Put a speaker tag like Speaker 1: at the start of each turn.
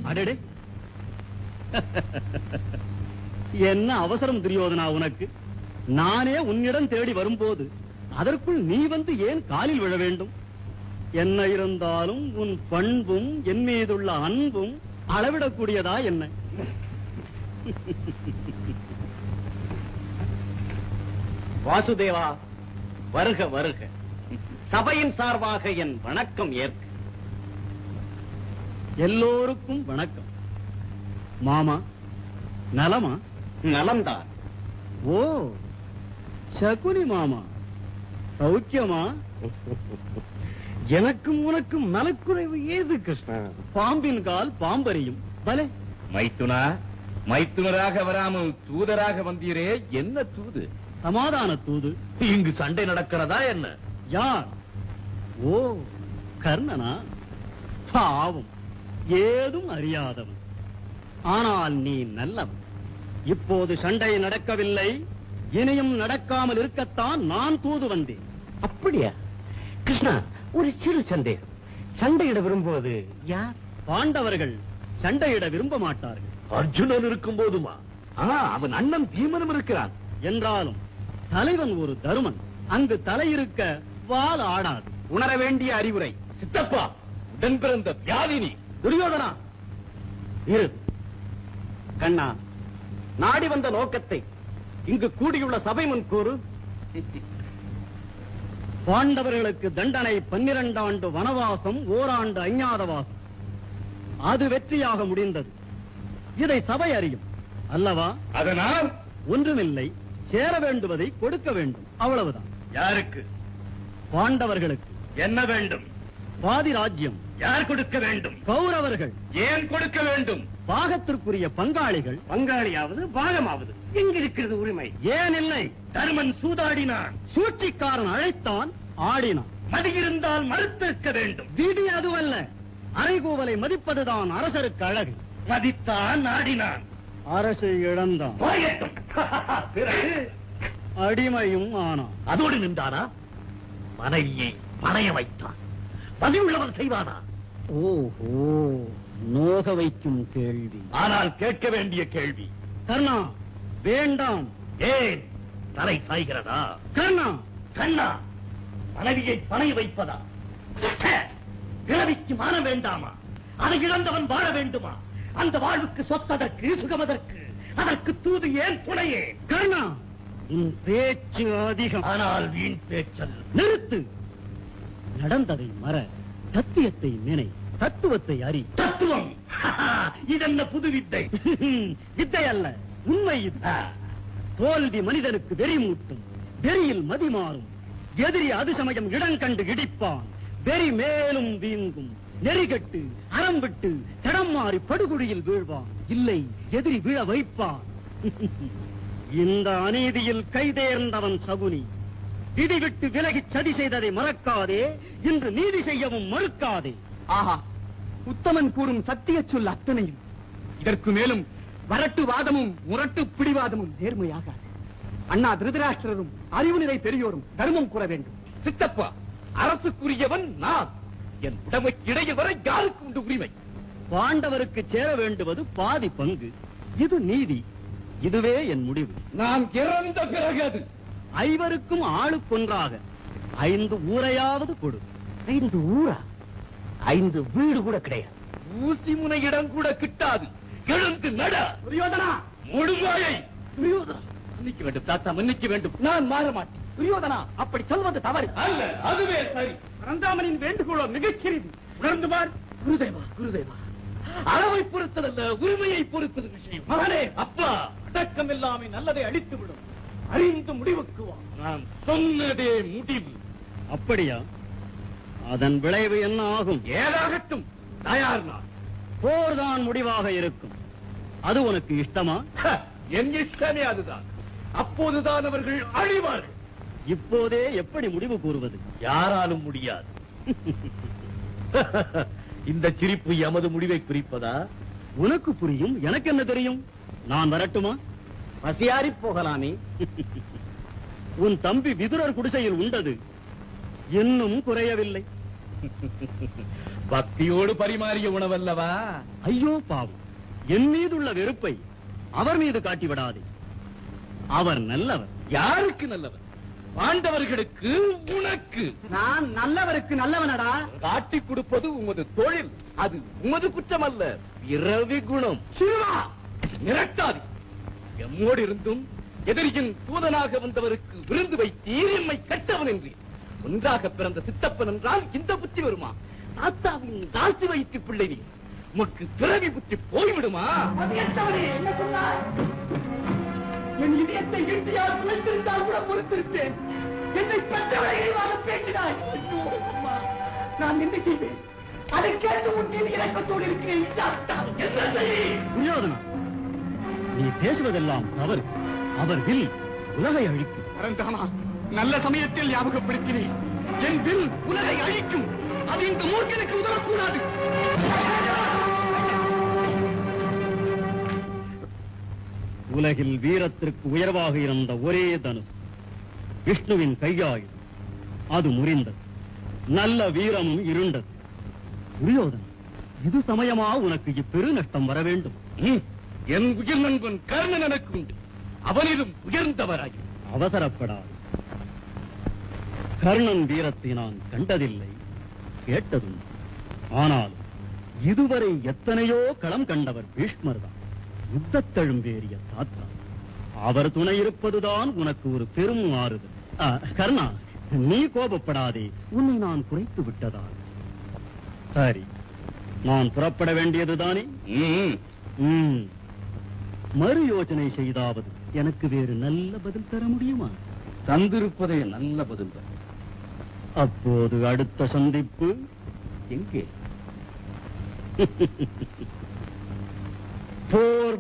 Speaker 1: அடடே, என்ன அவசரம் துரியோதனா உனக்கு? நானே உன்னிடம் தேடி வரும்போது அதற்குள் நீ வந்து ஏன் காலில் விழ வேண்டும்? என்ன இருந்தாலும் உன் பண்பும் என் மீதுள்ள அன்பும் அளவிடக்கூடியதா என்ன? வாசுதேவா, வருக வருக. சபையின் சார்பாக என் வணக்கம் ஏற்க. எல்லோருக்கும் வணக்கம். மாமா நலமா? நலம்தான். ஓ, சகுனி மாமா சௌக்கியமா? எனக்கும் உனக்கும் நலக்குறைவு ஏது கிருஷ்ணா? பாம்பின் கால் பாம்பறியும். பலே
Speaker 2: மைத்துனா, மைத்துனராக வராமல் தூதராக வந்தீரே, என்ன தூது?
Speaker 1: சமாதான தூது.
Speaker 2: இங்கு சண்டை நடக்கிறதா என்ன?
Speaker 1: யார்? ஓ, கர்ணனா? பாவம், ஏதும் அறியாதவன். ஆனால் நீ நல்லவன். இப்போது சண்டை நடக்கவில்லை, இனியும் நடக்காமல் இருக்கத்தான் நான் தூது வந்தேன்.
Speaker 3: அப்படியா கிருஷ்ணா? ஒரு சிறு சந்தேகம். சண்டையிட விரும்புவது யார்?
Speaker 1: பாண்டவர்கள் சண்டையிட விரும்ப மாட்டார்கள்.
Speaker 2: அர்ஜுனன் இருக்கும் போதுமா? அவன் அண்ணன் பீமனும் இருக்கிறான்.
Speaker 1: என்றாலும் தலைவன் ஒரு தருமன். அங்கு தலையிருக்க வால் ஆடாது.
Speaker 2: உணர வேண்டிய அறிவுரை. சித்தப்பா, உடன் பிறந்த வியாதினி.
Speaker 1: துரியோதனா, இரு. கண்ணா, நாடி வந்த நோக்கத்தை இங்கு கூடியுள்ள சபை முன் கூறு. பாண்டவர்களுக்கு தண்டனை 12 ஆண்டு வனவாசம், ஓராண்டு அஞ்ஞாதவாசம். அது வெற்றியாக முடிந்தது. இதை சபை அறியும் அல்லவா?
Speaker 2: அதனால்
Speaker 1: ஒன்றுமில்லை, சேர வேண்டுவதை கொடுக்க வேண்டும், அவ்வளவுதான்.
Speaker 2: யாருக்கு?
Speaker 1: பாண்டவர்களுக்கு.
Speaker 2: என்ன வேண்டும்?
Speaker 1: பாதி ராஜ்யம்.
Speaker 2: யார் கொடுக்க வேண்டும்?
Speaker 1: கௌரவர்கள்.
Speaker 2: ஏன் கொடுக்க வேண்டும்?
Speaker 1: பாகத்திற்குரிய பங்காளிகள்.
Speaker 2: பங்காளியாவது பாகமாவது எங்கிருக்கிறது உரிமை?
Speaker 1: ஏன் இல்லை?
Speaker 2: தருமன் சூதாடினான்,
Speaker 1: சூழ்ச்சிக்காரன் அழைத்தான், ஆடினான்.
Speaker 2: மதியிருந்தால் மறுத்திருக்க வேண்டும்.
Speaker 1: விதி அதுவல்ல, அறைகூவலை மதிப்பதுதான் அரசருக்கு அழகு.
Speaker 2: மதித்தான், ஆடினான்,
Speaker 1: அரசை இழந்தான்.
Speaker 2: பிறகு
Speaker 1: அடிமையும் ஆனான்.
Speaker 2: அதோடு நின்றானா? மனைவியை பணைய வைத்தான். பதிவுள்ளவன் செய்வானா?
Speaker 1: ஓஹோ, நோக வைக்கும் கேள்வி.
Speaker 2: ஆனால் கேட்க வேண்டிய கேள்வி.
Speaker 1: கர்ணா, வேண்டாம்.
Speaker 2: ஏன்? தலை சாய்கிறதா?
Speaker 1: கர்ணா,
Speaker 2: கண்ணா, மனைவியை பணைய வைப்பதா? பிறவிக்கு மானம் வேண்டாமா? அதை இழந்தவன் வாழ வேண்டுமா? அந்த வாழ்வுக்கு சொத்ததற்கு, சுகமதற்கு, அதற்கு தூது ஏன், துணையே?
Speaker 1: கர்ணா, உன் பேச்சு அதிகம்.
Speaker 2: ஆனால் வீண் பேச்சல்.
Speaker 1: நிறுத்து. நடந்ததை மற, சத்தியத்தை நினை, தத்துவத்தை அறி.
Speaker 2: தத்துவம்? இதென்ன புது வித்தை?
Speaker 1: வித்தை அல்ல, உண்மை இது. தோல்வி மனிதனுக்கு வெறி மூட்டும், வெறியில் மதி மாறும். எதிரி அது சமயம் இடம் கண்டு இடிப்பான், வெறி மேலும் வீங்கும். நெறிகட்டு அறம் விட்டு தடம் மாறி படுகுழியில் வீழ்வான். இல்லை, எதிரி வீழ வைப்பான். இந்த அநீதியில் கைதேர்ந்தவன் சகுனி. விதி விட்டு விலகி சதி செய்ததை மறக்காதே, இன்று நீதி செய்யவும் மறுக்காதே.
Speaker 3: ஆஹா, உத்தமன் கூறும் சத்திய சொல் அத்தனையும் இதற்கு மேலும் வரட்டு வாதமும் முரட்டு பிடிவாதமும் நேர்மையாக. அண்ணா திருதராஷ்டிரரும் அறிவு நிலை பெரியோரும் தர்மம் கூற வேண்டும்.
Speaker 2: சித்தப்பா, அரசுக்குரியவன் நான். என் உடமைக்கு இடையே வர யாருக்கு உண்டு உரிமை?
Speaker 1: பாண்டவருக்கு சேர வேண்டுவது பாதி பங்கு. இது நீதி. இதுவே என் முடிவு.
Speaker 2: நான் இறந்த பிறகு அது.
Speaker 1: ஐவருக்கும் ஆளுக்கொன்றாக 5 ஊரையாவது கொடு.
Speaker 3: 5 ஊரா? 5 வீடு கூட கிடையாது.
Speaker 2: ஊசி முனை இடம் கூட கிட்டாது. எழுந்து நட.
Speaker 1: துரியோதனா,
Speaker 2: முழுவாயை.
Speaker 1: துரியோதனா,
Speaker 2: மன்னிக்க வேண்டும் தாத்தா, மன்னிக்க வேண்டும்.
Speaker 1: நான் மாற மாட்டேன். துரியோதனா, அப்படி சொல்வது தவறு.
Speaker 2: அல்ல, அதுவே சரி.
Speaker 1: பரந்தாமனின் வேண்டுகோளோ மிகச்சிறிது.
Speaker 2: உணர்ந்து பார்.
Speaker 1: குருதேவா, குருதேவா,
Speaker 2: அளவை பொறுத்ததல்ல, உரிமையை பொறுத்தது விஷயம்.
Speaker 1: மகனே,
Speaker 2: அப்பா,
Speaker 1: அடக்கம் இல்லாமல் நல்லதை அடித்து விடும். அறிந்து முடிவுக்கு வா.
Speaker 2: நான் சொன்னதே முடிவு.
Speaker 1: அப்படியா? அதன் விளைவு என்ன ஆகும்?
Speaker 2: ஏதாகட்டும், தயார் நான்.
Speaker 1: போர்தான் முடிவாக இருக்கும். அது உனக்கு இஷ்டமா?
Speaker 2: என் இஷ்டமே அதுதான். அப்போதுதான் அவர்கள் அழிவார்கள்.
Speaker 1: இப்போதே எப்படி முடிவு கூறுவது?
Speaker 2: யாராலும் முடியாது. இந்த சிரிப்பு எமது முடிவை குறிப்பதா?
Speaker 1: உனக்கு புரியும், எனக்கு என்ன தெரியும்? நான் வரட்டுமா? பசியாரி போகலாமே. உன் தம்பி விதுரர் குடிசையில் உண்டது இன்னும் குறையவில்லை.
Speaker 3: பக்தியோடு பரிமாறிய உணவல்லவா?
Speaker 1: ஐயோ பாவம், என் மீதுள்ள வெறுப்பை அவர் மீது காட்டிவிடாதே. அவர் நல்லவர்.
Speaker 3: யாருக்கு நல்லவர்? பாண்டவர்களுக்கு, உனக்கு.
Speaker 1: நான் நல்லவருக்கு நல்லவனடா.
Speaker 3: காட்டிக் கொடுப்பது உமது தொழில், அது உமது குற்றம் அல்ல, பிறவி குணம்.
Speaker 1: சிவா,
Speaker 3: மிரட்டாதி. எம்மோடு இருந்தும் எதிரியின் தூதனாக வந்தவருக்கு விருந்து வைத்தீர், எம்மை கெட்டவன் என்று. ஒன்றாக பிறந்த சித்தப்பன் என்றால் இந்த புத்தி வருமா? தாத்தாவின் தாசி வைத்து பிள்ளை நீ, உமக்கு பிறவி புத்தி போய்விடுமா?
Speaker 2: என்ன சொன்னார்? என் இதயத்தை இந்தியால் குலைத்திருந்தால் கூட பொறுத்திருப்பேன். என்னை பெற்றவரை இழிவாக பேசினாய். ஐயோ, அம்மா, நான் என்ன செய்வேன்? அதை கேட்டு உன் மீது இறக்கத்தோடு இருக்கிறேன். என்ன செய்ய?
Speaker 1: துரியோதனா, நீ பேசுவதெல்லாம் தவறு. அவர் வில் உலகை அழிக்கும்.
Speaker 3: பரந்தாமா, நல்ல சமயத்தில் ஞாபகப்படுத்தினேன். என் வில் உலகை அழிக்கும். அது இந்த மூர்க்கனுக்கு உதவக்கூடாது.
Speaker 1: உலகில் வீரத்திற்கு உயர்வாக இருந்த ஒரே தனுஷ் விஷ்ணுவின் கையாயுதம். அது முறிந்தது. நல்ல வீரமும் இருண்டது. துரியோதனா, இது சமயமா உனக்கு இப்பெரு நஷ்டம் வர வேண்டும்?
Speaker 3: என் உயிர் நண்பன் கர்ணன் எனக்கு உண்டு. அவனிலும் உயர்ந்தவராய்.
Speaker 1: அவசரப்படாது. கர்ணன் வீரத்தை நான் கண்டதில்லை, கேட்டதும். ஆனால் இதுவரை எத்தனையோ களம் கண்டவர் பீஷ்மர் தான். யுத்தத்தழும்பேறிய தாத்தா. அவர் துணை இருப்பதுதான் உனக்கு ஒரு பெரும் ஆறுதல். கர்ணா, நீ கோபப்படாதே. உன்னை நான் குறைத்து விட்டதால். சரி, நான் புறப்பட வேண்டியதுதானே? மறு யோசனை செய்தாவது எனக்கு வேறு நல்ல பதில் தர முடியுமா?
Speaker 3: தந்திருப்பதே நல்ல பதில்.
Speaker 1: அப்போது அடுத்த சந்திப்பு
Speaker 3: எங்கே?
Speaker 1: போர்